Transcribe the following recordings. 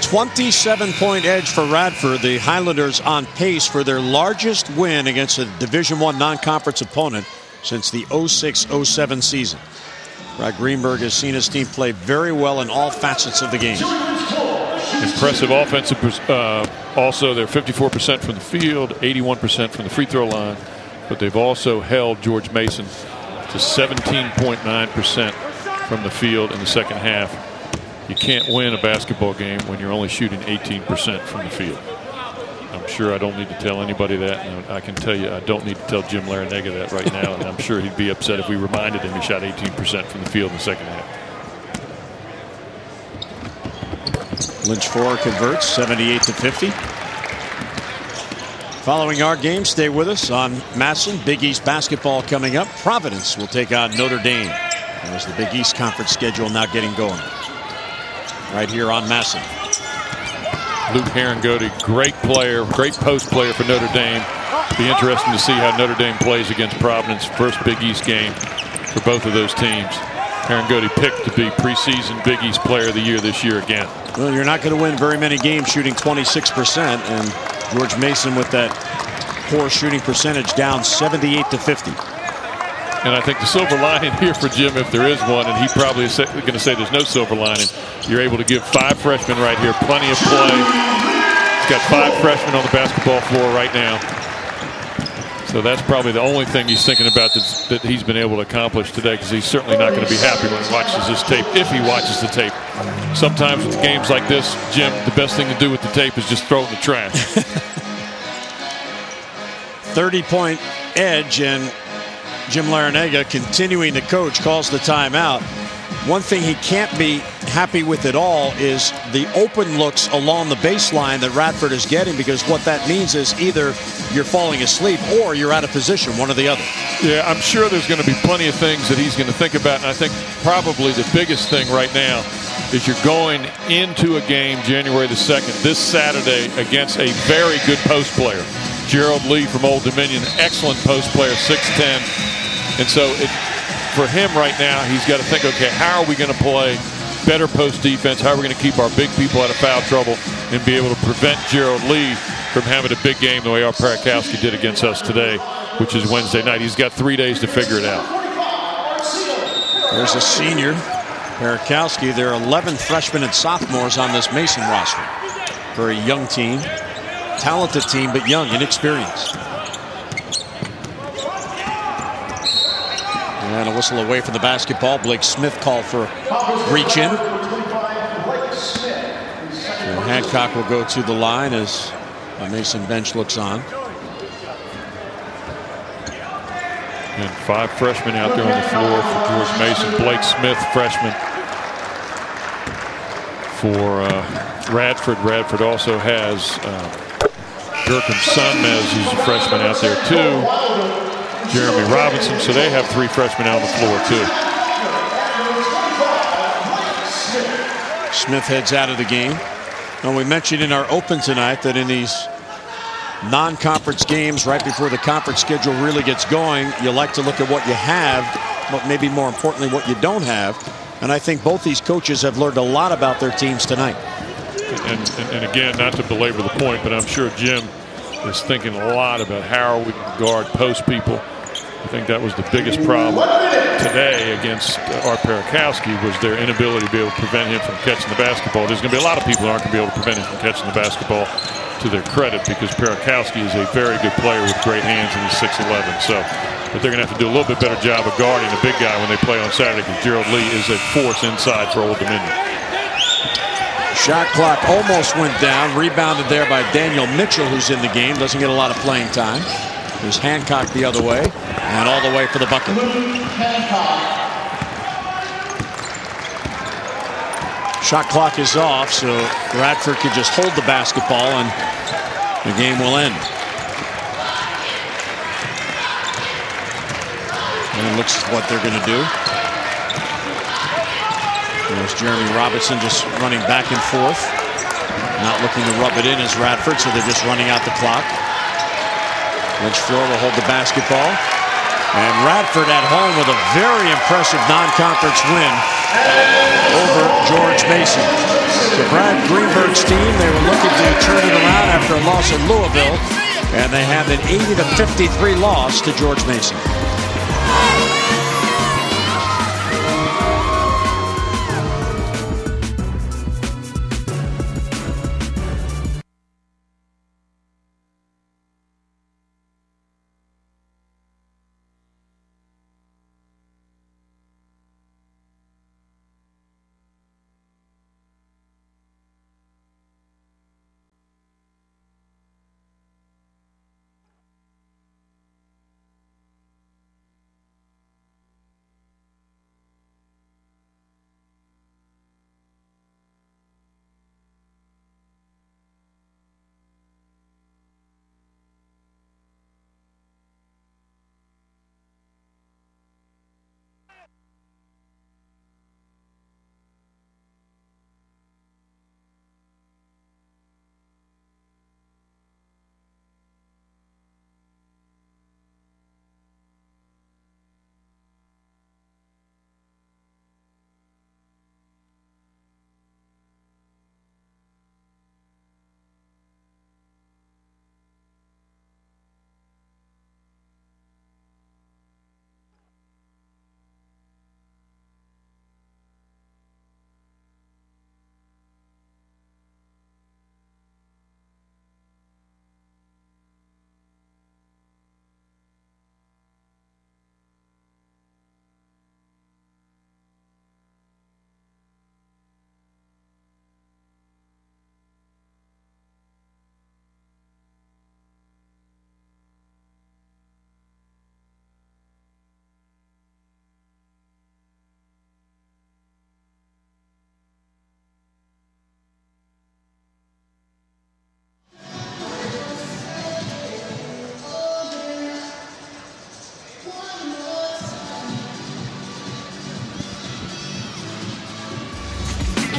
27-point edge for Radford. The Highlanders on pace for their largest win against a Division I non-conference opponent since the 06-07 season. Brad Greenberg has seen his team play very well in all facets of the game. Impressive offensive. Also, they're 54% from the field, 81% from the free throw line. But they've also held George Mason to 17.9% from the field in the second half. You can't win a basketball game when you're only shooting 18% from the field. I'm sure I don't need to tell anybody that, and I can tell you I don't need to tell Jim Larinaga that right now, and I'm sure he'd be upset if we reminded him he shot 18% from the field in the second half. Lynch 4 converts 78-50. Following our game, stay with us on Masson. Big East basketball coming up. Providence will take on Notre Dame. There's the Big East conference schedule now getting going. Right here on Masson. Luke Herringody, great player, great post player for Notre Dame. Be interesting to see how Notre Dame plays against Providence. First Big East game for both of those teams. Herringody picked to be preseason Big East Player of the Year this year again. Well, you're not going to win very many games shooting 26%, and George Mason with that poor shooting percentage down 78-50. And I think the silver lining here for Jim, if there is one, and he probably is going to say there's no silver lining, you're able to give 5 freshmen right here plenty of play. He's got 5 freshmen on the basketball floor right now. So that's probably the only thing he's thinking about that he's been able to accomplish today, because he's certainly not going to be happy when he watches this tape, if he watches the tape. Sometimes with games like this, Jim, the best thing to do with the tape is just throw it in the trash. 30-point edge, and Jim Larinaga, continuing to coach, calls the timeout. One thing he can't be happy with at all is the open looks along the baseline that Radford is getting, because what that means is either you're falling asleep or you're out of position, one or the other. Yeah, I'm sure there's going to be plenty of things that he's going to think about, and I think probably the biggest thing right now is you're going into a game January the 2nd, this Saturday, against a very good post player. Gerald Lee from Old Dominion, excellent post player, 6'10". And so for him right now, he's got to think, okay, how are we going to play better post defense? How are we going to keep our big people out of foul trouble and be able to prevent Gerald Lee from having a big game the way Art Parakowski did against us today, which is Wednesday night. He's got 3 days to figure it out. There's a senior, Parakowski. There are 11 freshmen and sophomores on this Mason roster. Very young team. Talented team, but young, inexperienced. And a whistle away from the basketball. Blake Smith called for reach in. So Hancock will go to the line as the Mason bench looks on. And 5 freshmen out there on the floor for George Mason. Blake Smith, freshman for Radford. Radford also has Gurkham Sunmez, who's a freshman out there too. Jeremy Robinson, so they have 3 freshmen out on the floor too. Smith heads out of the game. And we mentioned in our open tonight that in these non-conference games right before the conference schedule really gets going, you like to look at what you have, but maybe more importantly what you don't have. And I think both these coaches have learned a lot about their teams tonight. And again, not to belabor the point, but I'm sure Jim is thinking a lot about how we can guard post people. I think that was the biggest problem today against Art Parakowski, was their inability to be able to prevent him from catching the basketball. There's going to be a lot of people who aren't going to be able to prevent him from catching the basketball, to their credit, because Parakowski is a very good player with great hands, and he's 6'11". So, but they're going to have to do a little bit better job of guarding the big guy when they play on Saturday, because Gerald Lee is a force inside for Old Dominion. Shot clock almost went down. Rebounded there by Daniel Mitchell, who's in the game. Doesn't get a lot of playing time. There's Hancock the other way, and all the way for the bucket. Shot clock is off, so Radford could just hold the basketball and the game will end. And it looks what they're going to do. There's Jeremy Robinson just running back and forth. Not looking to rub it in as Radford, so they're just running out the clock. Lynch Floor will hold the basketball. And Radford at home with a very impressive non-conference win over George Mason. So Brad Greenberg's team, they were looking to turn it around after a loss in Louisville, and they had an 80-53 loss to George Mason.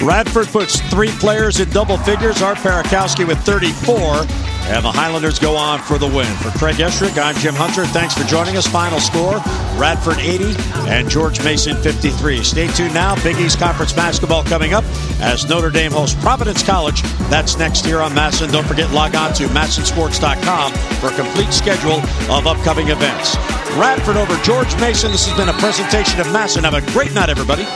Radford puts 3 players in double figures. Art Parakowski with 34. And the Highlanders go on for the win. For Craig Eschrick, I'm Jim Hunter. Thanks for joining us. Final score, Radford 80 and George Mason 53. Stay tuned now. Big East Conference basketball coming up as Notre Dame hosts Providence College. That's next here on MASN. Don't forget, log on to MASNsports.com for a complete schedule of upcoming events. Radford over George Mason. This has been a presentation of MASN. Have a great night, everybody.